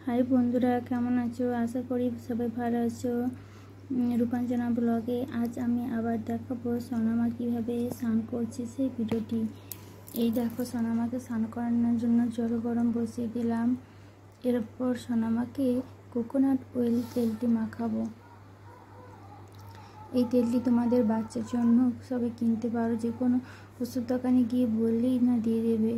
High বন্ধুরা, কেমন আছো? আশা করি সবাই ভালো আছো। রূপাঞ্জনা ব্লগে আজ আমি আবার দেখাবো সোনামা কীভাবে স্নান করছে সেই ভিডিওটি। এই দেখো, সোনামাকে স্নান করানোর জন্য জল গরম বসিয়ে দিলাম। এরপর সোনামাকে কোকোনাট অয়েল তেলটি মাখাবো। এই তেলটি তোমাদের বাচ্চার জন্য সবাই কিনতে পারো, যে কোনো ওষুধ দোকানে গিয়ে বললেই না দিয়ে দেবে।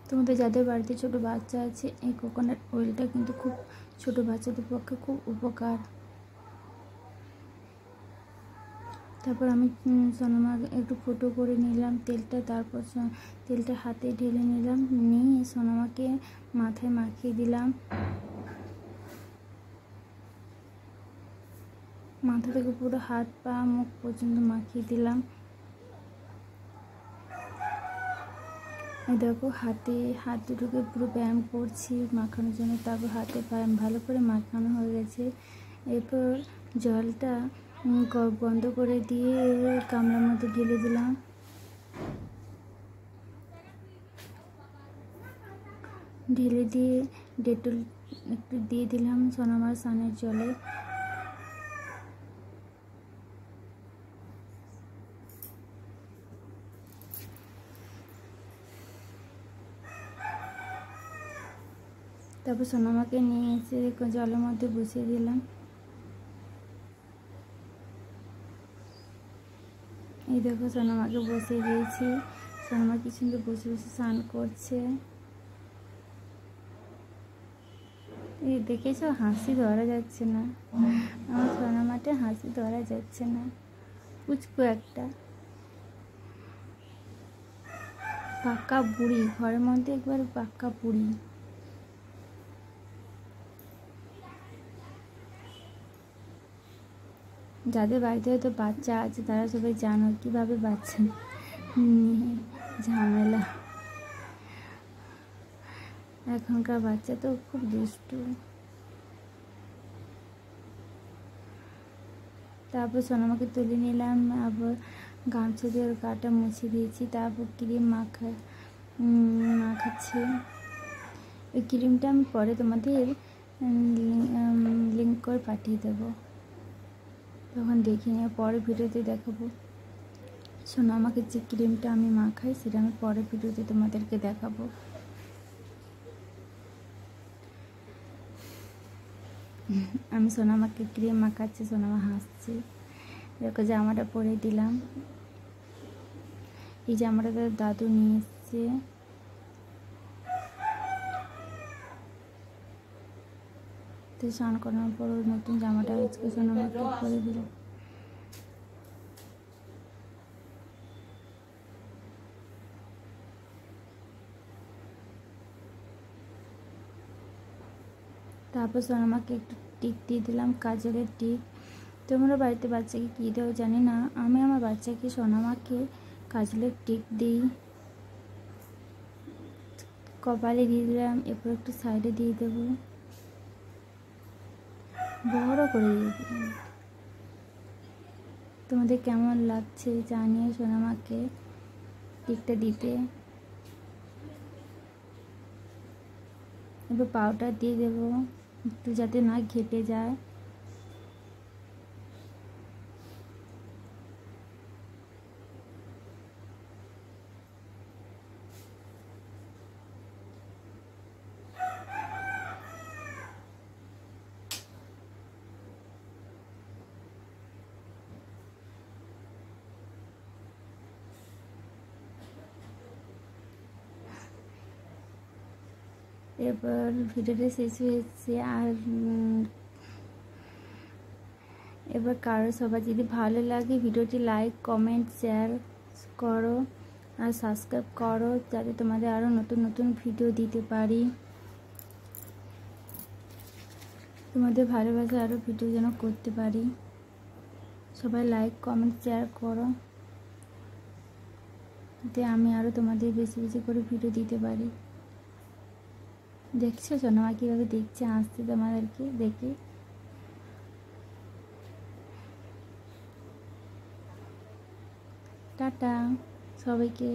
তোমাদের যাদের বাড়িতে ছোট বাচ্চা আছে, এই কোকোনাট অয়েলটা কিন্তু খুব ছোট বাচ্চাদের পক্ষে খুব উপকার। তারপর আমি সোনামা একটু ফুটো করে নিলাম তেলটা, তারপর তেলটা হাতে ঢেলে নিলাম, নিয়ে সোনামাকে মাথায় মাখিয়ে দিলাম। মাথা থেকে পুরো হাত পা মুখ পর্যন্ত মাখিয়ে দিলাম। দেখো, হাত দুটোকে পুরো ব্যায়াম করছি মাখানোর জন্য। তারপর হাতে ভালো করে মাখানো হয়ে গেছে। এরপর জলটা বন্ধ করে দিয়ে গামলার মধ্যে ঢেলে দিলাম। ঢেলে দিয়ে ডেটল একটু দিয়ে দিলাম সোনামার স্নানের জলে। তারপর সোনামাকে নিয়ে এসে জলের মধ্যে বসিয়ে দিলাম। এই দেখো, সোনামাকে বসিয়ে দিয়েছি। সোনামা কি সুন্দর বসে বসে স্নান করছে। এই দেখেছো, হাসি ধরা যাচ্ছে না। আমার সোনামাটা হাসি ধরা যাচ্ছে না, পুচকু একটা পাক্কা বুড়ি, ঘরের মধ্যে একবার পাক্কা বুড়ি। যাদের বাড়িতে হয়তো বাচ্চা আছে তারা সবাই জানো কিভাবে বাচ্চা নিয়ে ঝামেলা। এখনকার বাচ্চা তো খুব দুষ্টু। তারপর সোনামাকে তুলে নিলাম, আবার গামছা দিয়ে ওর গাটা মুছে দিয়েছি। তারপর ক্রিম মাখাচ্ছি। ওই ক্রিমটা আমি পরে তোমাদের লিঙ্ক করে পাঠিয়ে দেবো, তখন দেখে নিয়ে পরে ভিডিওতে দেখাবো। সোনামাকে যে ক্রিমটা আমি মাখাই সেটা আমি পরে ভিডিওতে তোমাদেরকে দেখাবো। আমি সোনামাকে ক্রিম মাখাচ্ছি, সোনামা হাসছে। দেখো, জামাটা পরে দিলাম। এই জামাটা তো দাদু নিয়ে এসছে। তো স্নান করানোর পর নতুন জামাটা আজকে সোনামাকে পরে দিলাম। তারপর সোনামাকে একটু টিক দিয়ে দিলাম, কাজলের টিক। তোমরা বাড়িতে বাচ্চাকে কী দেও জানি না, আমি আমার বাচ্চাকে সোনামাকে কাজলের টিক দিই। কপালে দিয়ে দিলাম, এরপর একটু সাইডে দিয়ে দেবো, বড় করে দিয়ে দিলাম। তোমাদের কেমন লাগছে জানিয়ে সোনামাকে টিকটা দিতে। এবার পাউডার দিয়ে দেবো একটু, যাতে না ঘেটে যায়। এবার ভিডিওটা শেষ হয়েছে। আর এবার সবার যদি ভালো লাগে ভিডিওটি লাইক কমেন্ট শেয়ার করো আর সাবস্ক্রাইব করো, যাতে তোমাদের আরও নতুন নতুন ভিডিও দিতে পারি। তোমাদের ভালোবাসা আরও ভিডিও যেন করতে পারি। সবাই লাইক কমেন্ট শেয়ার করো, যাতে আমি আরও তোমাদের বেশি বেশি করে ভিডিও দিতে পারি। দেখছো সোনামা কীভাবে দেখছে, আসছে তোমাদেরকে দেখে। টাটা সবাইকে।